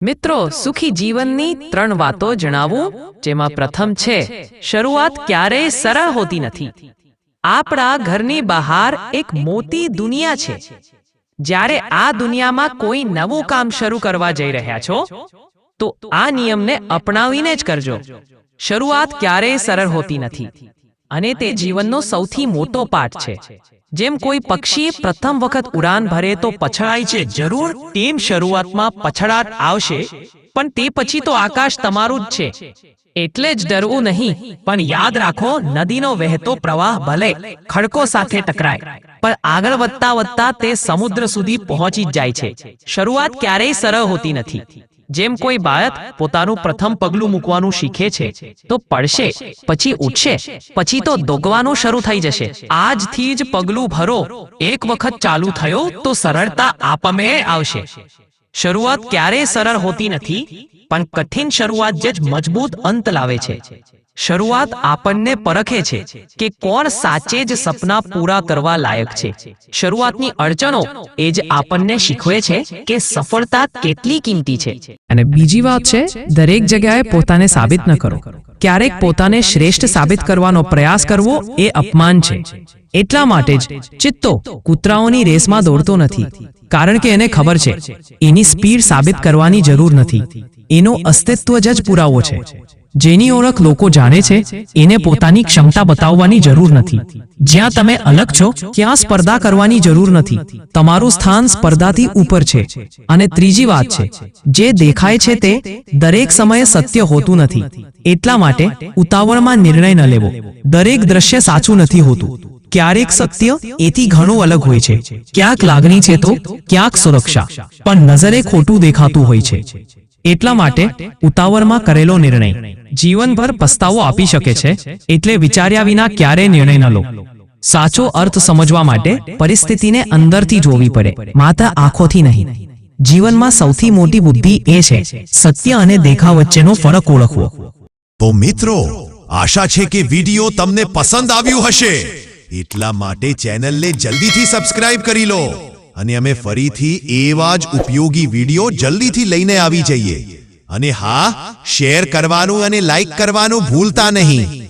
મિત્રો સુખી જીવનની ત્રણ વાતો જણાવું જેમાં પ્રથમ છે શરૂઆત ક્યારેય સરળ હોતી નથી। આપણા ઘરની બહાર એક મોટી દુનિયા છે। જ્યારે આ દુનિયામાં કોઈ નવું કામ શરૂ કરવા જઈ રહ્યા છો તો આ નિયમને અપનાવીને જ કરજો। શરૂઆત ક્યારેય સરળ હોતી નથી અને તે જીવનનો સૌથી મોટો પાઠ છે। જેમ કોઈ પક્ષી પ્રથમ વખત ઉડાન ભરે તો પછડાય છે જરૂર, તેમ શરૂઆતમાં પછડાટ આવશે પણ તે પછી તો આકાશ તમારું જ છે। એટલે જ ડરવું નહીં, પણ યાદ રાખો નદીનો વહેતો પ્રવાહ ભલે ખડકો સાથે ટકરાય પણ આગળ વધતા વધતા તે સમુદ્ર સુધી પહોંચી જ જાય છે। શરૂઆત ક્યારેય સરળ હોતી નથી। જેમ કોઈ બાળક પોતાનું પ્રથમ પગલું મૂકવાનું શીખે છે તો પડશે, પછી ઉઠશે, પછી તો દોગવાનું શરૂ થઈ જશે। આજથી જ પગલું ભરો, એક વખત ચાલુ થયો તો સરળતા આપમેળે આવશે। શરૂઆત ક્યારેય સરળ હોતી નથી પણ કઠિન શરૂઆત જ મજબૂત અંત લાવે છે। શરૂઆત આપણને પરખે છે કે કોણ સાચે જ સપના પૂરા કરવા લાયક છે। શરૂઆતની અડચણો એ જ આપણને શીખવે છે કે સફળતા કેટલી કિંમતી છે। અને બીજી વાત છે, દરેક જગ્યાએ પોતાને સાબિત ન કરો। ક્યારેક પોતાને શ્રેષ્ઠ સાબિત કરવાનો પ્રયાસ કરવો એ અપમાન છે। એટલા માટે જ ચિત્તો કૂતરાઓની રેસમાં દોડતો નથી, કારણ કે એને ખબર છે એની સ્પીડ સાબિત કરવાની જરૂર નથી, એનો અસ્તિત્વ જ પુરાવો છે। જેની ઓળખ લોકો જાણે છે એને પોતાની ક્ષમતા બતાવવાની જરૂર નથી। જ્યાં તમે અલગ છો ત્યાં સ્પર્ધા કરવાની જરૂર નથી, તમારું સ્થાન સ્પર્ધાથી ઉપર છે। અને ત્રીજી વાત છે, જે દેખાય છે તે દરેક સમયે સત્ય હોતું નથી, એટલા માટે ઉતાવળમાં નિર્ણય ન લેવો। દરેક દ્રશ્ય સાચું નથી હોતું, ક્યારેક સત્ય એથી ઘણું અલગ હોય છે। ક્યાંક લાગણી છે તો ક્યાંક સુરક્ષા, પણ નજરે ખોટું દેખાતું હોય છે। એટલા માટે ઉતાવળમાં કરેલો નિર્ણય જીવનભર પસ્તાવો આપી શકે છે, એટલે વિચાર્યા વિના ક્યારેય નિર્ણય ન લો। સાચો અર્થ સમજવા માટે પરિસ્થિતિને અંદરથી જોવી પડે, માત્ર આંખોથી નહીં। જીવનમાં સૌથી મોટી બુદ્ધિ એ છે સત્ય અને દેખાવ વચ્ચેનો ફરક ઓળખવો। તો મિત્રો, આશા છે કે વિડીયો તમને પસંદ આવ્યું હશે, એટલા માટે ચેનલને જલ્દીથી સબસ્ક્રાઇબ કરી લો અને અમે ફરીથી એવા જ ઉપયોગી વિડીયો જલ્દીથી લઈને આવી જઈએ। અને હા, શેર કરવાનું અને લાઈક કરવાનું ભૂલતા નહીં।